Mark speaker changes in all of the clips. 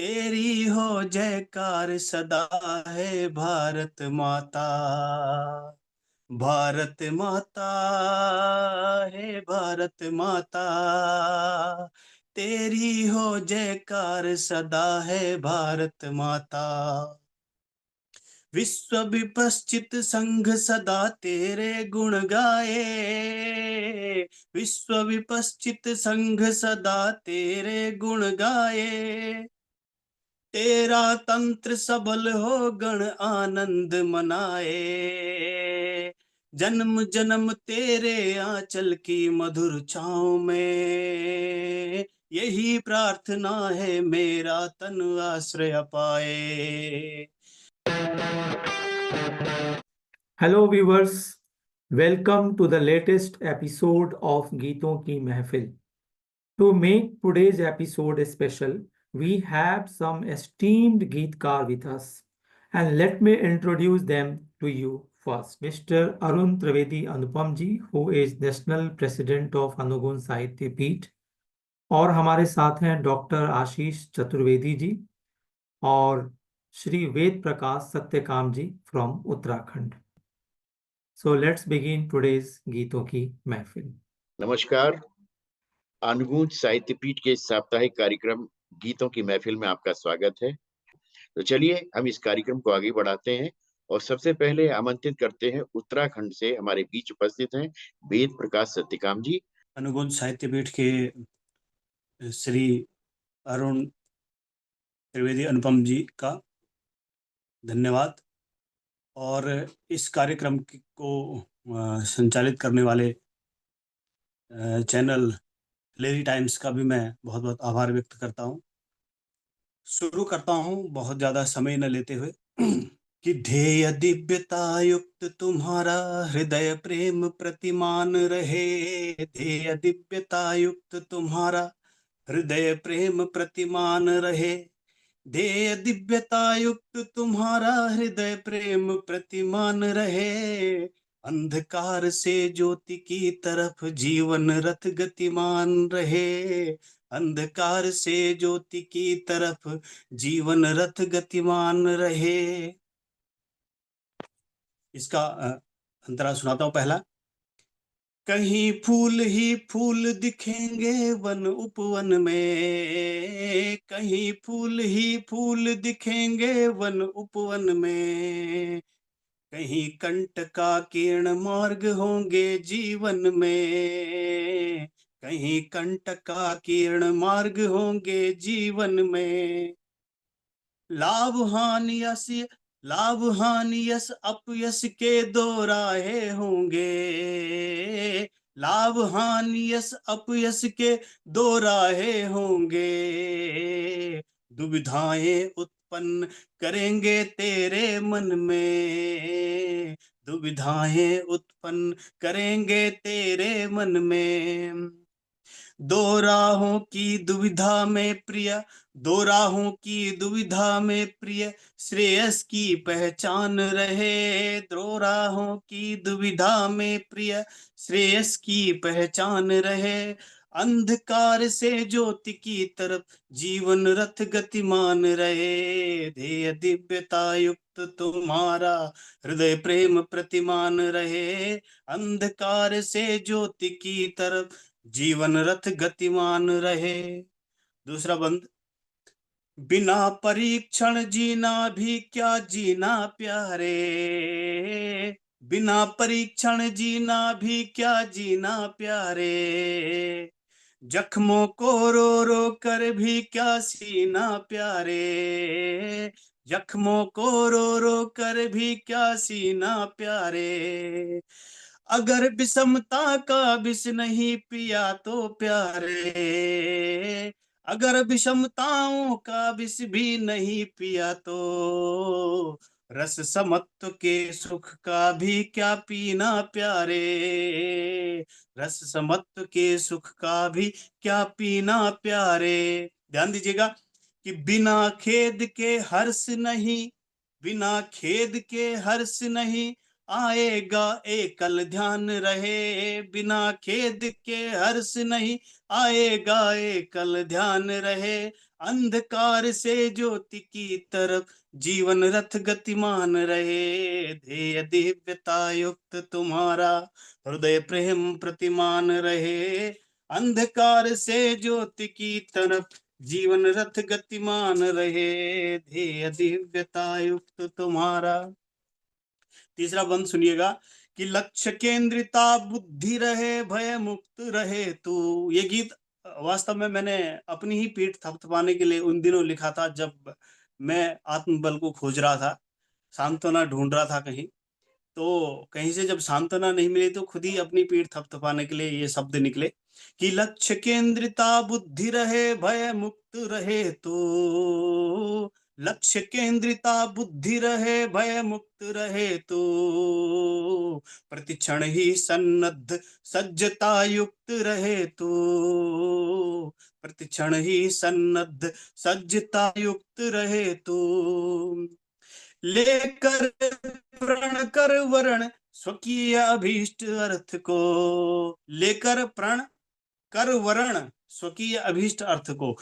Speaker 1: तेरी हो जयकार सदा है भारत माता। भारत माता है भारत माता। तेरी हो जयकार सदा है भारत माता। विश्व विपश्चित संघ सदा तेरे गुण गाए। विश्व विपश्चित संघ सदा तेरे गुण गाए। तेरा तंत्र सबल हो गण आनंद मनाए। जन्म जन्म तेरे आंचल की मधुर छाँव में यही प्रार्थना है मेरा तन आश्रय पाए।
Speaker 2: Hello viewers, welcome to the latest episode of Geeton Ki Mehfil. To make today's episode special, we have some esteemed Geetkar with us. And let me introduce them to you first. Mr. Arun Trivedi Anupam ji, who is National President of Anugun Sahitya Peeth. और हमारे साथ हैं doctor आशीष चतुर्वेदी जी और Shri Ved Prakash Satyakam ji from Uttarakhand. So let's begin today's गीतों की महफिल.
Speaker 3: नमस्कार. अनुगूंज साहित्य पीठ के साप्ताहिक कार्यक्रम गीतों की महफिल में आपका स्वागत है. तो चलिए हम इस कार्यक्रम को आगे बढ़ाते हैं और सबसे पहले आमंत्रित करते हैं उत्तराखंड से हमारे बीच उपस्थित हैं वेद प्रकाश सत्यकाम जी.
Speaker 1: अनुगुंज साहित्य पीठ के श्री अरुण त्रिवेदी अनुपम जी का धन्यवाद. और इस कार्यक्रम को संचालित करने वाले चैनल लेडी टाइम्स का भी मैं बहुत बहुत आभार व्यक्त करता हूँ. शुरू करता हूँ बहुत ज़्यादा समय न लेते हुए कि ध्येय दिव्यता युक्त तुम्हारा हृदय प्रेम प्रतिमान रहे. ध्येय दिव्यता युक्त तुम्हारा हृदय प्रेम प्रतिमान रहे. ध्येय दिव्यता युक्त तुम्हारा हृदय प्रेम प्रतिमान रहे. अंधकार से ज्योति की तरफ जीवन रथ गतिमान रहे. अंधकार से ज्योति की तरफ जीवन रथ गतिमान रहे. इसका अंतरा सुनाता हूं. पहला, कहीं फूल ही फूल दिखेंगे वन उपवन में. कहीं फूल ही फूल दिखेंगे वन उपवन में. कहीं कंट का किरण मार्ग होंगे जीवन में. कहीं कंट का किरण मार्ग होंगे जीवन में. लाभ हानि यश लाभ हानि यश अपयश के दो राहे होंगे. लाभ हानि यश अपयश के दो राहे होंगे. दुविधाएं उत्पन्न करेंगे तेरे मन में. दुविधाएं उत्पन्न करेंगे तेरे मन में. दो राहों की दुविधा में प्रिय, दो राहों की दुविधा में प्रिय श्रेयस की पहचान रहे. दो राहों की दुविधा में प्रिय श्रेयस की पहचान रहे. अंधकार से ज्योति की तरफ जीवन रथ गतिमान रहे. ध्येय दिव्यता युक्त तुम्हारा हृदय प्रेम प्रतिमान रहे. अंधकार से ज्योति की तरफ जीवन रथ गतिमान रहे. दूसरा बंद, बिना परीक्षण जीना भी क्या जीना प्यारे. बिना परीक्षण जीना भी क्या जीना प्यारे. जख्मों को रो रो कर भी क्या सीना प्यारे. जख्मों को रो रो कर भी क्या सीना प्यारे. अगर विषमता का विष नहीं पिया तो प्यारे. अगर विषमताओं का विष भी नहीं पिया तो रस समत्व के सुख का भी क्या पीना प्यारे. रस समत्व के सुख का भी क्या पीना प्यारे. ध्यान दीजिएगा कि बिना खेद के हर्ष नहीं. बिना खेद के हर्ष नहीं आएगा एकल ध्यान रहे. बिना खेद के हर्ष नहीं आएगा एकल ध्यान रहे. अंधकार से ज्योति की तरफ जीवन रथ गतिमान रहे। ध्येय दिव्यता युक्त तुम्हारा हृदय प्रेम प्रतिमान रहे। अंधकार से ज्योति की तरफ जीवन रथ गतिमान रहे। ध्येय दिव्यता युक्त तुम्हारा। तीसरा बंद सुनिएगा कि लक्ष्य केंद्रिता बुद्धि रहे, भय मुक्त रहे तू। ये गीत वास्तव में मैंने अपनी ही पीठ थपथपाने के लिए उन दिनों लिखा था जब मैं आत्मबल को खोज रहा था, सांत्वना ढूंढ रहा था कहीं। तो कहीं से जब सांत्वना नहीं मिली तो खुद ही अपनी पीठ थपथपाने के लिए ये शब्द निकले कि लक्ष्य केंद्रिता बुद्धि रहे, भय मुक्त रहे तो। लक्ष्य केंद्रिता बुद्धि रहे, भय मुक्त रहे तो। प्रतिक्षण ही सन्नद्ध सज्जता युक्त रहे तो। प्रतिक्षण ही सन्नद्ध सज्जता युक्त रहे तो। लेकर प्रण कर वरण स्वकीय अभीष्ट अर्थ को। लेकर प्रण कर वरण स्वकीय अभीष्ट अर्थ को।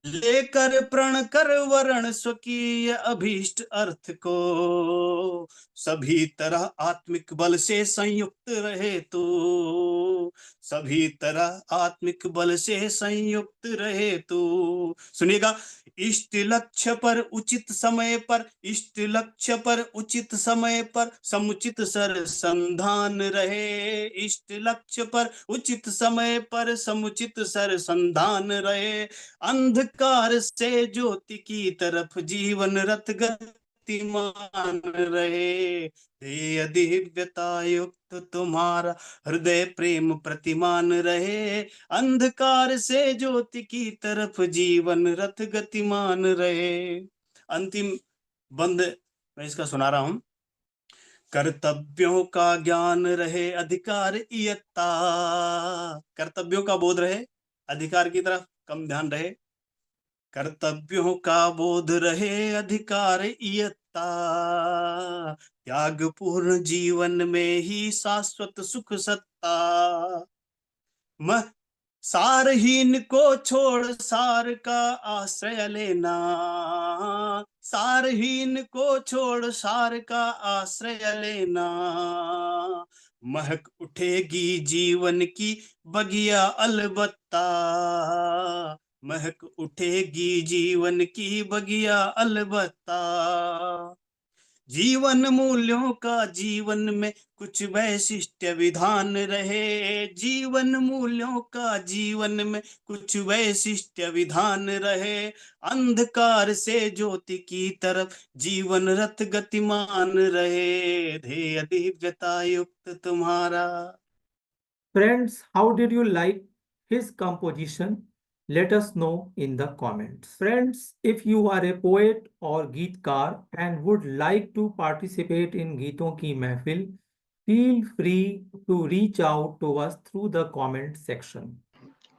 Speaker 1: लेकर प्रण कर वरण स्वकीय अभीष्ट अर्थ को। सभी तरह आत्मिक बल से संयुक्त रहे तो। सभी तरह आत्मिक बल से संयुक्त रहे तो। सुनिएगा, इष्ट लक्ष्य पर उचित समय पर, इष्ट लक्ष्य पर उचित समय पर समुचित सर संधान रहे। इष्ट लक्ष्य पर उचित समय पर समुचित सर संधान रहे। अंधकार से ज्योति की तरफ जीवन रथ गतिमान रहे। ध्येय दिव्यता युक्त तुम्हारा हृदय प्रेम प्रतिमान रहे। अंधकार से ज्योति की तरफ जीवन रथ गतिमान रहे। अंतिम बंद मैं इसका सुना रहा हूं। कर्तव्यों का ज्ञान रहे, अधिकार इयत्ता। कर्तव्यों का बोध रहे, अधिकार की तरफ कम ध्यान रहे। कर्तव्यों का बोध रहे, अधिकार इयत्ता। त्याग पूर्ण जीवन में ही शाश्वत सुख सत्ता। सारहीन को छोड़ सार का आश्रय लेना। सारहीन को छोड़ सार का आश्रय लेना। महक उठेगी जीवन की बगिया अलबत्ता। महक उठेगी जीवन की बगिया अलबत्ता। जीवन मूल्यों का जीवन में कुछ वैशिष्ट्य विधान रहे। जीवन मूल्यों का जीवन में कुछ वैशिष्ट्य विधान रहे। अंधकार से ज्योति की तरफ जीवन रथ गतिमान रहे। ध्येय दिव्यता युक्त तुम्हारा।
Speaker 2: Friends, how did you like his composition? Let us know in the comments. Friends, if you are a poet or Geetkar and would like to participate in Geeton Ki Mehfil, feel free to reach out to us through the comment section.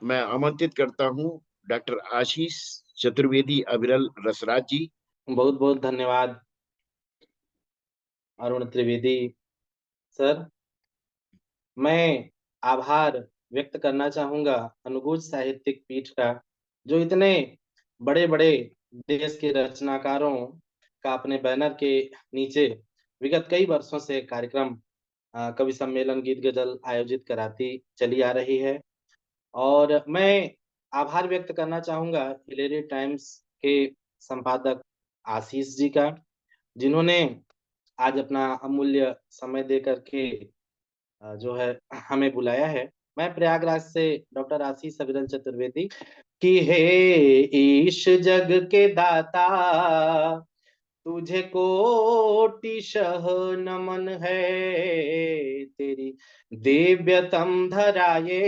Speaker 3: मैं आमंत्रित करता हूं doctor Ashish Chaturvedi अविरल रसराज जी।
Speaker 4: बहुत बहुत धन्यवाद Arun Trivedi sir. मैं आभार व्यक्त करना चाहूंगा अनुगूज साहित्यिक पीठ का, जो इतने बड़े बड़े देश के रचनाकारों का अपने बैनर के नीचे विगत कई वर्षों से कार्यक्रम कवि सम्मेलन गीत गजल आयोजित कराती चली आ रही है। और मैं आभार व्यक्त करना चाहूंगा हिलेरी टाइम्स के संपादक आशीष जी का, जिन्होंने आज अपना अमूल्य समय दे करके जो है हमें बुलाया है। मैं प्रयागराज से डॉक्टर आशीष अविरल चतुर्वेदी। कि हे ईश जग के दाता, तुझे कोटिशः नमन है। तेरी दिव्यतम धराए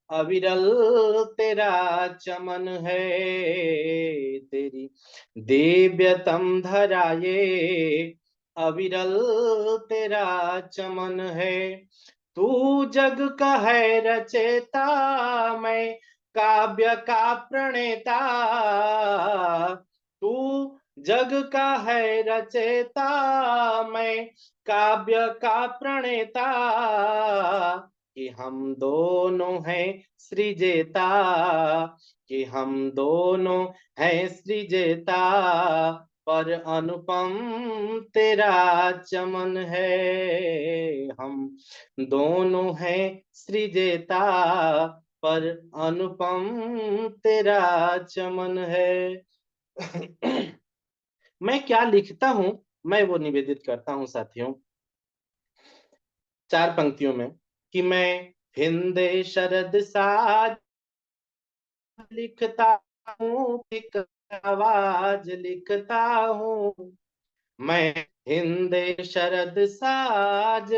Speaker 4: अविरल तेरा चमन है। तेरी दिव्यतम धराए अविरल तेरा चमन है। तू जग का है रचेता, मैं काव्य का प्रणेता। तू जग का है रचेता, मैं काव्य का प्रणेता। कि हम दोनों हैं सृजेता, कि हम दोनों हैं सृजेता, पर अनुपम तेरा चमन है। हम दोनों हैं सृजेता, पर अनुपम तेरा चमन है। मैं क्या लिखता हूं, मैं वो निवेदित करता हूं साथियों, 4 पंक्तियों में, कि मैं हिंदे शरद साज लिखता हूँ, एक आवाज लिखता हूँ। मैं हिंदे शरद साज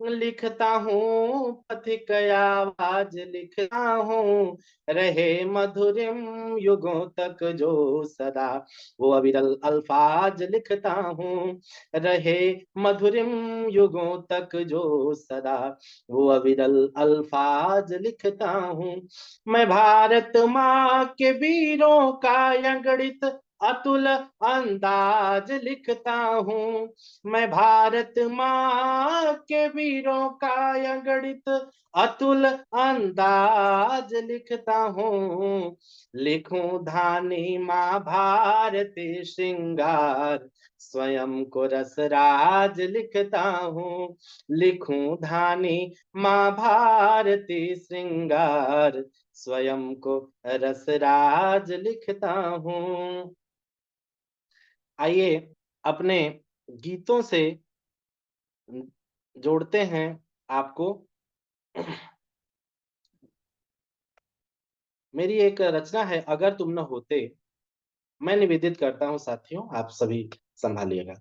Speaker 4: लिखता हूँ, पथिक आवाज लिखता हूँ। रहे मधुरिम युगों तक जो सदा, वो अविरल अल्फाज लिखता हूँ। रहे मधुरिम युगों तक जो सदा, वो अविरल अल्फाज लिखता हूँ। मैं भारत माँ के वीरों का अगणित अतुल अंदाज लिखता हूँ। मैं भारत माँ के वीरों का अगणित अतुल अंदाज लिखता हूँ। लिखूं धानी माँ भारती श्रृंगार, स्वयं को रसराज लिखता हूँ। लिखूं धानी माँ भारती श्रृंगार, स्वयं को रसराज लिखता हूँ। आइए अपने गीतों से जोड़ते हैं आपको। मेरी एक रचना है, अगर तुम न होते। मैं निवेदित करता हूँ साथियों, आप सभी संभालिएगा।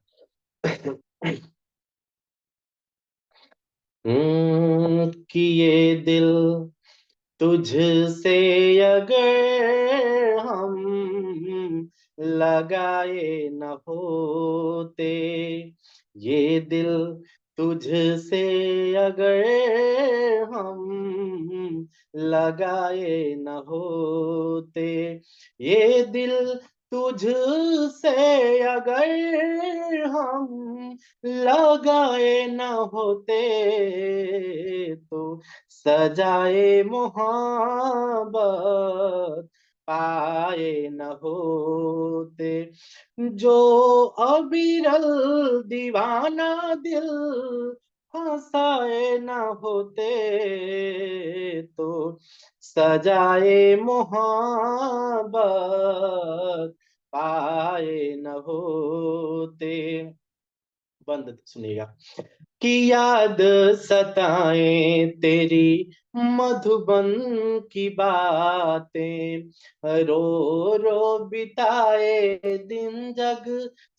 Speaker 4: कि ये दिल तुझसे अगर हम लगाए न होते, ये दिल तुझसे अगर हम लगाए न होते, ये दिल तुझसे अगर हम लगाए न होते, तो सजाए मोहब्बत पाए न होते। जो अविरल दीवाना दिल फंसाए न होते, तो सजाए मोहब्बत पाए न होते। बंद सुनिएगा। कि याद सताए तेरी मधुबन की बातें, रो रो बिताए दिन जग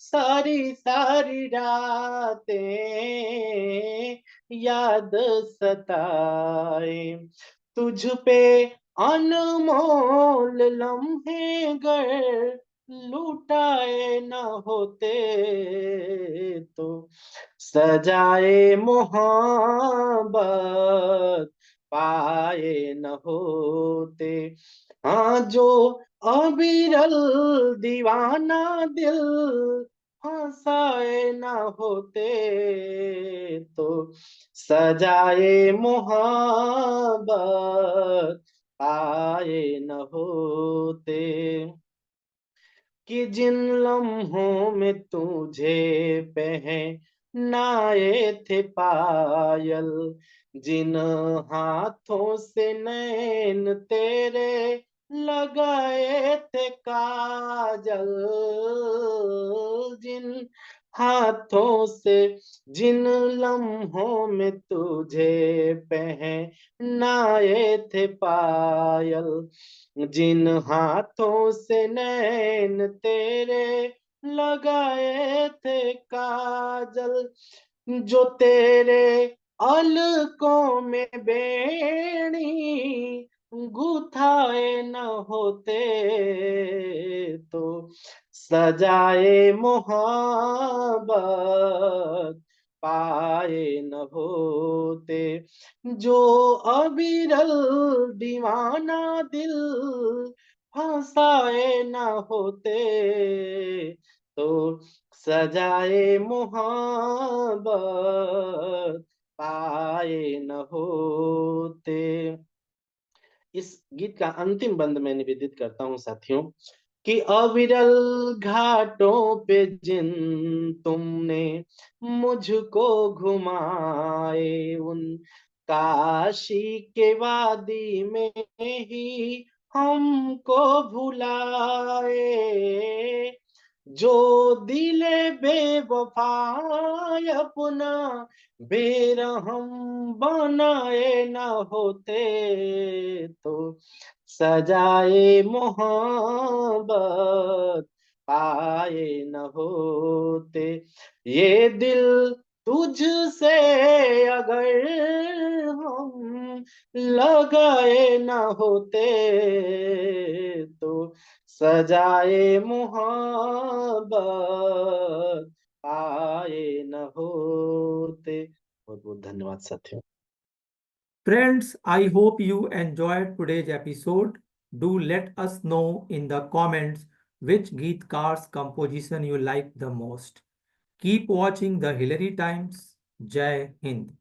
Speaker 4: सारी सारी रातें। याद सताए तुझ पे अनमोल लम्हे गर लुटाए न होते, तो सजाए मोहब्बत पाए न होते। हाँ, जो अविरल दीवाना दिल फंसाए न होते, तो सजाए मोहब्बत पाए न होते। कि जिन लम्हों में तुझे पहनाए थे पायल, जिन हाथों से नैन तेरे लगाए थे काजल, जिन हाथों से, जिन लम्हों में तुझे पहनाए थे पायल, जिन हाथों से नैन तेरे लगाए थे काजल, जो तेरे अलकों में बेणी गुथाए न होते, तो सजाए मोहब्बत पाए न होते। जो अविरल दीवाना दिल फंसाए न होते, तो सजाए मोहब्बत पाए न होते। इस गीत का अंतिम बंद मैं निवेदित करता हूँ साथियों कि अविरल घाटों पे जिन तुमने मुझको घुमाए, उन काशी के वादी में ही हमको भुलाए। जो दिले बेवफा अपना बेरहम बनाए न होते, तो सजाए मोहब्बत पाए न होते। ये दिल तुझसे अगर हम लगाए न होते, तो सजाए मोहब्बत पाए न होते। बहुत बहुत धन्यवाद साथियों।
Speaker 2: Friends, I hope you enjoyed today's episode. Do let us know in the comments which Geetkar's composition you like the most. Keep watching the Hillary Times. Jai Hind.